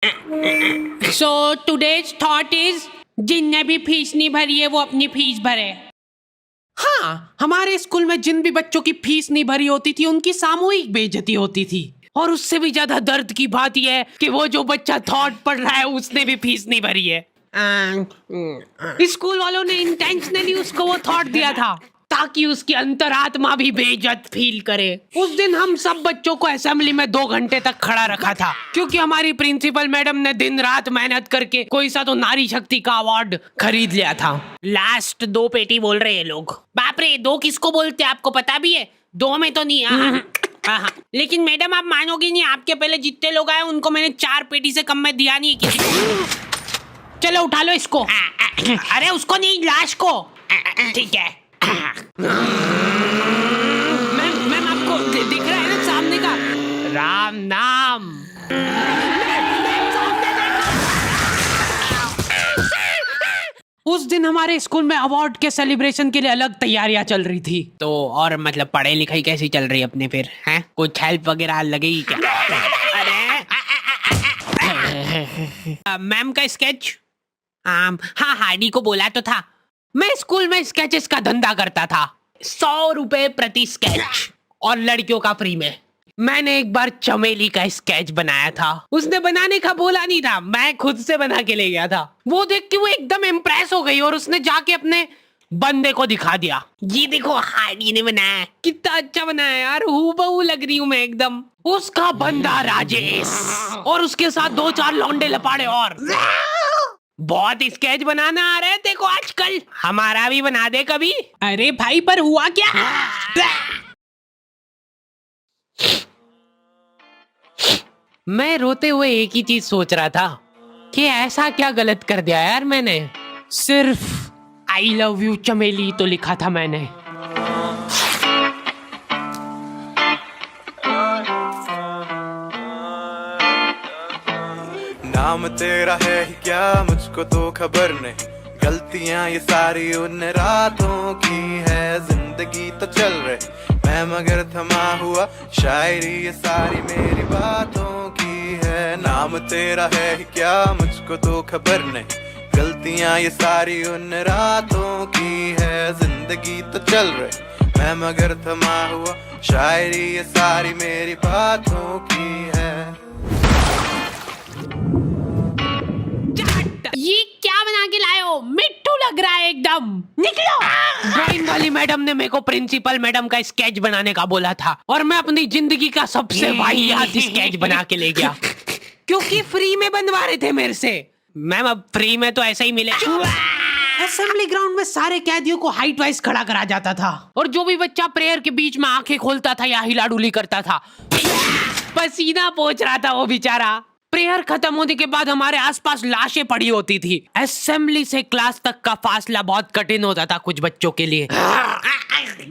So today's thought is जिनने भी fees नहीं भरी है वो अपनी फीस भरे। हाँ, हमारे स्कूल में जिन भी बच्चों की फीस नहीं भरी होती थी उनकी सामूहिक बेइज्जती होती थी। और उससे भी ज्यादा दर्द की बात यह है कि वो जो बच्चा थॉट पढ़ रहा है उसने भी फीस नहीं भरी है। स्कूल वालों ने इंटेंशनली उसको वो थॉट दिया था ताकि उसकी अंतरात्मा भी बेइज्जत फील करे। उस दिन हम सब बच्चों को असेंबली में 2 घंटे तक खड़ा रखा था क्योंकि हमारी प्रिंसिपल मैडम ने दिन रात मेहनत करके कोई सा तो नारी शक्ति का अवार्ड खरीद लिया था। लास्ट 2 पेटी बोल रहे हैं लोग। बाप रे, 2 किसको बोलते हैं आपको पता भी है? 2 में तो नहीं। हाँ। लेकिन मैडम आप मानोगी नहीं, आपके पहले जितने लोग आए उनको मैंने 4 पेटी से कम में दिया नहीं किसी को। चलो उठा लो इसको। अरे उसको नहीं, लाश को। ठीक है। मैम आपको दिख रहा है ना सामने का राम नाम। उस दिन हमारे स्कूल में अवार्ड के सेलिब्रेशन के लिए अलग तैयारियां चल रही थी। तो और मतलब पढ़ाई लिखाई कैसी चल रही है अपने फिर? हैं कुछ हेल्प वगैरह लगेगी क्या? अरे मैम का स्केच। हाँ, हार्डी को बोला तो था। मैं स्कूल में स्केचेस का धंधा करता था, 100 रुपए प्रति स्केच और लड़कियों का फ्री में। मैंने एक बार चमेली का स्केच बनाया था। उसने बनाने का बोला नहीं था, मैं खुद से बना के ले गया था। वो देख के वो एकदम इम्प्रेस हो गई और उसने जाके अपने बंदे को दिखा दिया। ये देखो हार्डी ने बनाया, कितना अच्छा बनाया यार, हूबहू लग रही हूँ मैं एकदम। उसका बंदा राजेश और उसके साथ 2-4 लौंडे लपाड़े और। बहुत स्केच बनाना आ रहे थे को आजकल, हमारा भी बना दे कभी। अरे भाई पर हुआ क्या? मैं रोते हुए एक ही चीज सोच रहा था कि ऐसा क्या गलत कर दिया यार मैंने। सिर्फ आई लव यू चमेली तो लिखा था मैंने। नाम तेरा है ही क्या मुझको तो खबर नहीं, गलतियां ये सारी उन रातों की है। जिंदगी तो चल रही मैं मगर थमा हुआ, शायरी ये सारी मेरी बातों की है। नाम तेरा है ही क्या मुझको तो खबर नहीं, गलतियां ये सारी उन रातों की है। जिंदगी तो चल रही मैं मगर थमा हुआ, शायरी ये सारी मेरी बातों की है। ये क्या बना के लाए हो? मिट्टू लग रहा है एकदम। निकलो। ड्राइंग वाली मैडम ने मेरे को प्रिंसिपल मैडम का स्केच बनाने का बोला था और मैं अपनी जिंदगी का सबसे वाहियात स्केच बना के ले गया क्योंकि फ्री में बनवा रहे थे मेरे से। मैम अब फ्री में तो ऐसा ही मिले। असेंबली ग्राउंड में सारे कैदियों को हाइट वाइज खड़ा करा जाता था और जो भी बच्चा प्रेयर के बीच में आंखें खोलता था या हिलाडुली करता था, पसीना पोंछ रहा था वो बेचारा। प्रेयर खत्म होने के बाद हमारे आसपास लाशें पड़ी होती थी। असेंबली से क्लास तक का फासला बहुत कठिन होता था कुछ बच्चों के लिए।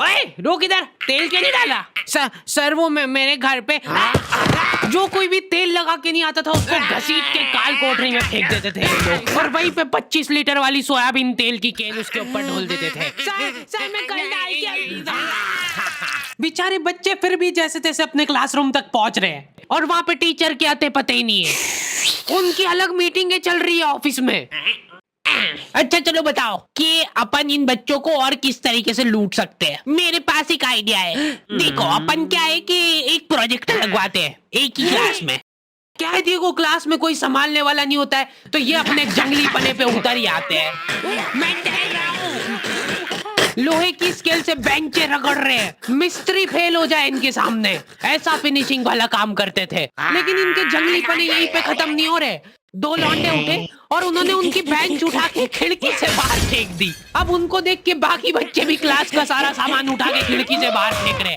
ओए रोक इधर, तेल क्यों नहीं डाला? सर वो मेरे घर पे जो कोई भी तेल लगा के नहीं आता था उसको घसीट के काल कोठरी में फेंक देते थे लोग और वहीं पे 25 लीटर वाली सोयाबीन तेल की केन उसके ऊपर ढोल देते थे। सर मैं कल डाल के। बेचारे बच्चे फिर भी जैसे तैसे अपने क्लासरूम तक पहुंच रहे हैं और वहां पे टीचर के आते पता ही नहीं है। उनकी अलग मीटिंगें चल रही है ऑफिस में। अच्छा चलो बताओ कि अपन इन बच्चों को और किस तरीके से लूट सकते हैं। मेरे पास एक आइडिया है। देखो अपन क्या है कि एक प्रोजेक्टर लगवाते हैं एक ही क्लास में। कैदियों को क्लास में कोई संभालने वाला नहीं होता है तो ये अपने जंगली पने पे उतर ही आते हैं। मैं कह रहा हूँ लोहे की स्केल से बेंचे रगड़ रहे हैं, मिस्त्री फेल हो जाए इनके सामने, ऐसा फिनिशिंग वाला काम करते थे। लेकिन इनके जंगली पने यहीं पे खत्म नहीं हो रहे। 2 लौंडे उठे और उन्होंने उनकी बेंच उठा के खिड़की से बाहर फेंक दी। अब उनको देख के बाकी बच्चे भी क्लास का सारा सामान उठा के खिड़की से बाहर फेंक रहे।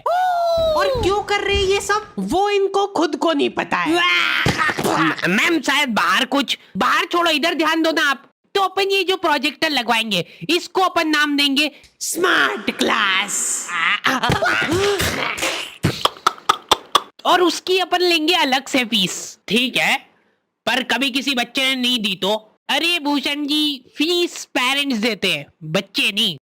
और क्यों कर रहे हैं ये सब वो इनको खुद को नहीं पता है। मैम शायद बाहर छोड़ो, इधर ध्यान दो ना आप। तो अपन ये जो प्रोजेक्टर लगवाएंगे इसको अपन नाम देंगे स्मार्ट क्लास और उसकी अपन लेंगे अलग से फीस। ठीक है, पर कभी किसी बच्चे ने नहीं दी तो? अरे भूषण जी, फीस पेरेंट्स देते हैं, बच्चे नहीं।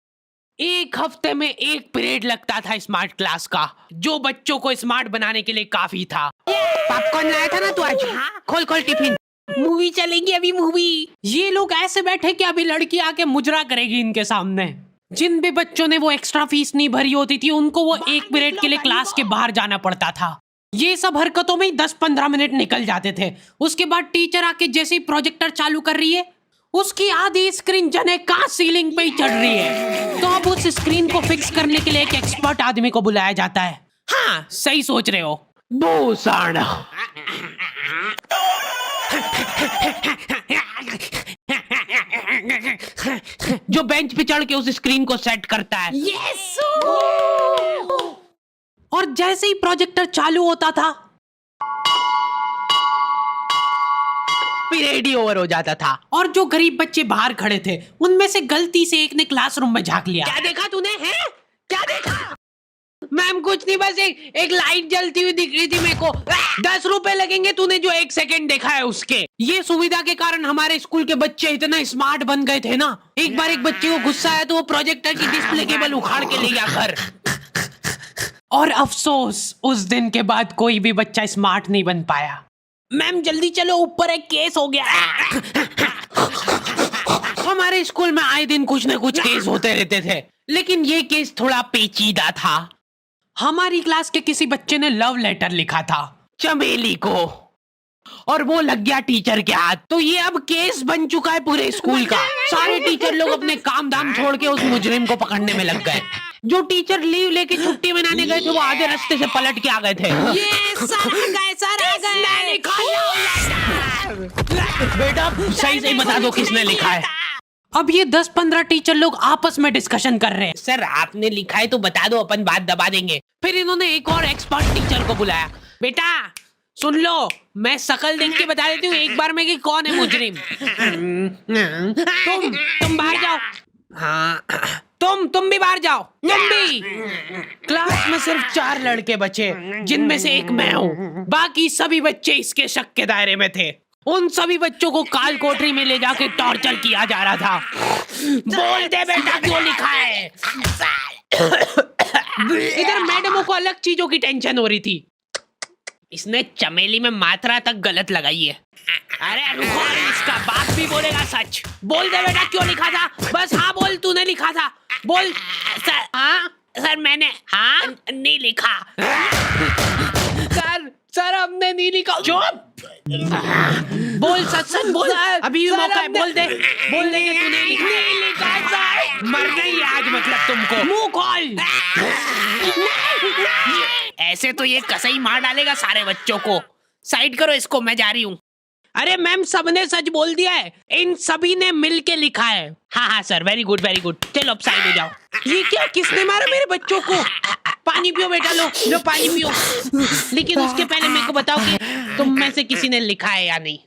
1 हफ्ते में 1 पीरियड लगता था स्मार्ट क्लास का, जो बच्चों को स्मार्ट बनाने के लिए काफी था। पॉपकॉर्न लाया था ना तू आज? खोल टिफिन। मूवी चलेगी अभी मूवी। ये लोग ऐसे बैठे कि अभी लड़की आके मुजरा करेगी इनके सामने। जिन भी बच्चों ने वो एक्स्ट्रा फीस नहीं भरी होती थी उनको वो 1 पीरियड के लिए क्लास के बाहर जाना पड़ता था। ये सब हरकतों में ही 10-15 मिनट निकल जाते थे। उसके बाद टीचर आके जैसे ही प्रोजेक्टर चालू कर रही है उसकी आधी स्क्रीन जने का सीलिंग पे ही चढ़ रही है। तो अब उस स्क्रीन को फिक्स करने के लिए एक एक्सपर्ट आदमी को बुलाया जाता है। हाँ सही सोच रहे हो। बोसाना जो बेंच पे चढ़ के उस स्क्रीन को सेट करता है। यस। और जैसे ही प्रोजेक्टर चालू होता था पीरियड ही ओवर हो जाता था। और जो गरीब बच्चे बाहर खड़े थे उनमें से गलती से एक ने क्लासरूम में झांक लिया। क्या देखा तूने? है क्या देखा? मैम कुछ नहीं, बस एक लाइट जलती हुई दिख रही थी मेरे को। 10 रुपए लगेंगे तूने जो 1 सेकंड देखा है उसके। ये सुविधा के कारण हमारे स्कूल के बच्चे इतना स्मार्ट बन गए थे ना। एक बार एक बच्चे को गुस्सा आया तो वो प्रोजेक्टर की डिस्प्ले केबल उखाड़ के ले गया घर। और अफसोस उस दिन के बाद कोई भी बच्चा स्मार्ट नहीं बन पाया। मैम जल्दी चलो, ऊपर एक केस हो गया। हमारे स्कूल में आए दिन कुछ न कुछ केस होते रहते थे, लेकिन ये केस थोड़ा पेचीदा था। हमारी क्लास के किसी बच्चे ने लव लेटर लिखा था चमेली को और वो लग गया टीचर के हाथ। तो ये अब केस बन चुका है पूरे स्कूल का। सारे टीचर लोग अपने काम धाम छोड़ के उस मुजरिम को पकड़ने में लग गए। जो टीचर लीव लेके छुट्टी मनाने गए थे वो आधे रास्ते से पलट के आ गए थे। ये सर आ गए। बेटा सही सही बता दो किसने लिखा है। अब ये 10-15 टीचर लोग आपस में डिस्कशन कर रहे हैं। सर आपने लिखा है तो बता दो, अपन बात दबा देंगे। फिर इन्होंने एक और एक्सपर्ट टीचर को बुलाया। बेटा सुन लो, मैं शक्ल देख के बता देती हूँ एक बार में कि कौन है मुजरिम। तुम बाहर जाओ। हाँ तुम भी बाहर जाओ। तुम भी। क्लास में सिर्फ 4 लड़के बचे जिनमें से एक मैं हूँ। बाकी सभी बच्चे इसके शक के दायरे में थे। उन सभी बच्चों को काल कोठरी में ले जाके टॉर्चर किया जा रहा था। बोल दे बेटा क्यों लिखा है। इधर मैडमों को अलग चीजों की टेंशन हो रही थी। इसने चमेली में मात्रा तक गलत लगाई है। अरे रुको, इसका बाप भी बोलेगा सच। बोल दे बेटा क्यों लिखा था। बस हाँ बोल, तूने लिखा था। बोल। सर हाँ सर मैंने हाँ नहीं लिखा। सर हमने नहीं लिखा। चुप। बोल सच बोल। अभी भी मौका है, बोल दे। बोल दे कि तूने लिखा सर। मरना ही आज मतलब तुमको। मुंह खोल। ऐसे तो ये कसई मार डालेगा सारे बच्चों को। साइड करो इसको, मैं जा रही हूँ। अरे मैम सबने सच बोल दिया है, इन सभी ने मिल के लिखा है। हाँ sir, very good very good. चलो अब साइड हो जाओ। ये क्या, किसने मारा मेरे बच्चों को? पानी पियो बेटा, लो पानी पियो। लेकिन उसके पहले मेरे को बताओ कि तुम में से किसी ने लिखा है या नहीं।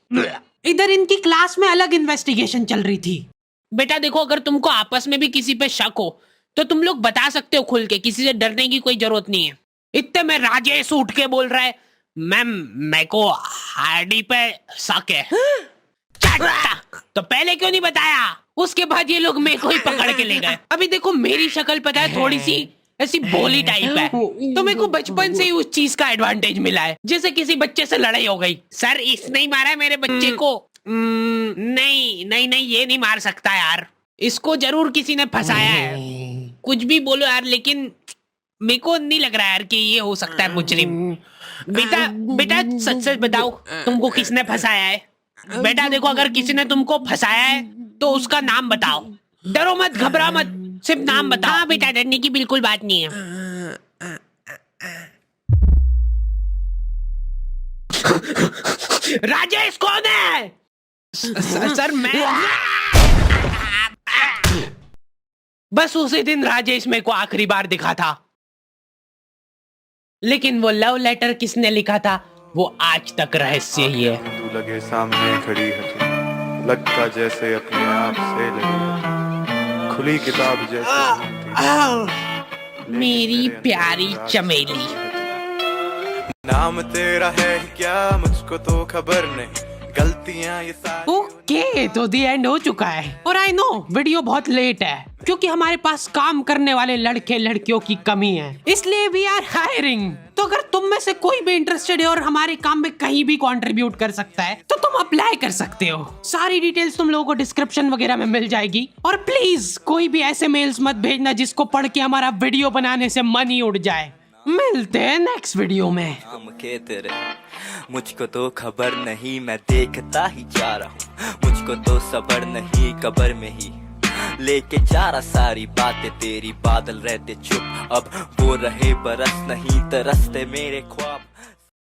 इधर इनकी क्लास में अलग इन्वेस्टिगेशन चल रही थी। बेटा देखो, अगर तुमको आपस में भी किसी पे शक हो तो तुम लोग बता सकते हो खुल के, किसी से डरने की कोई जरूरत नहीं है। इतने में राजेश उठ के बोल रहा है, मैम मेरे को हार्डी पे शक है। तो पहले क्यों नहीं बताया? उसके बाद ये लोग मेरे को ही पकड़ के ले गए। अभी देखो मेरी शक्ल पता है थोड़ी सी ऐसी भोली टाइप है, तो मेरे को बचपन से ही उस चीज का एडवांटेज मिला है। जैसे किसी बच्चे से लड़ाई हो गई, सर इसने ही मारा है मेरे बच्चे को। नहीं ये नहीं मार सकता यार, इसको जरूर किसी ने फंसाया है। कुछ भी बोलो यार, लेकिन मेरे को नहीं लग रहा यार कि ये हो सकता है मुजरिम। बेटा सच बताओ, तुमको किसने फंसाया है? बेटा देखो, अगर किसी ने तुमको फंसाया है तो उसका नाम बताओ। डरो मत, घबरा मत, सिर्फ नाम बताओ। हाँ बेटा, डरने की बिल्कुल बात नहीं है। राजेश कौन है? सर मैं। बस उसी दिन राजेश मेरे को आखिरी बार दिखा था, लेकिन वो लव लेटर किसने लिखा था वो आज तक रहस्य ही है। तू लगे सामने खड़ी है तू, लगता जैसे अपने आप से लगी, खुली किताब जैसे मेरी प्यारी चमेली। नाम तेरा है क्या मुझको तो खबर नहीं, गलतियां ये सारी। ओके, तो दी एंड हो चुका है। और आई नो वीडियो बहुत लेट है, क्योंकि हमारे पास काम करने वाले लड़के लड़कियों की कमी है, इसलिए वी आर हायरिंग। तो अगर तुम में से कोई भी इंटरेस्टेड है और हमारे काम में कहीं भी कंट्रीब्यूट कर सकता है तो तुम अप्लाई कर सकते हो। सारी डिटेल्स तुम लोगों को डिस्क्रिप्शन वगैरह में मिल जाएगी। और प्लीज कोई भी ऐसे मेल्स मत भेजना जिसको पढ़ के हमारा वीडियो बनाने से मन ही उड़ जाए। मिलते हैं नेक्स्ट वीडियो में। नाम के तेरे मुझको तो खबर नहीं, मैं देखता ही जा रहा हूँ। मुझको तो सबर नहीं, कबर में ही लेके जा रहा सारी बातें तेरी। बादल रहते चुप, अब वो रहे बरस नहीं, तरसते मेरे ख्वाब।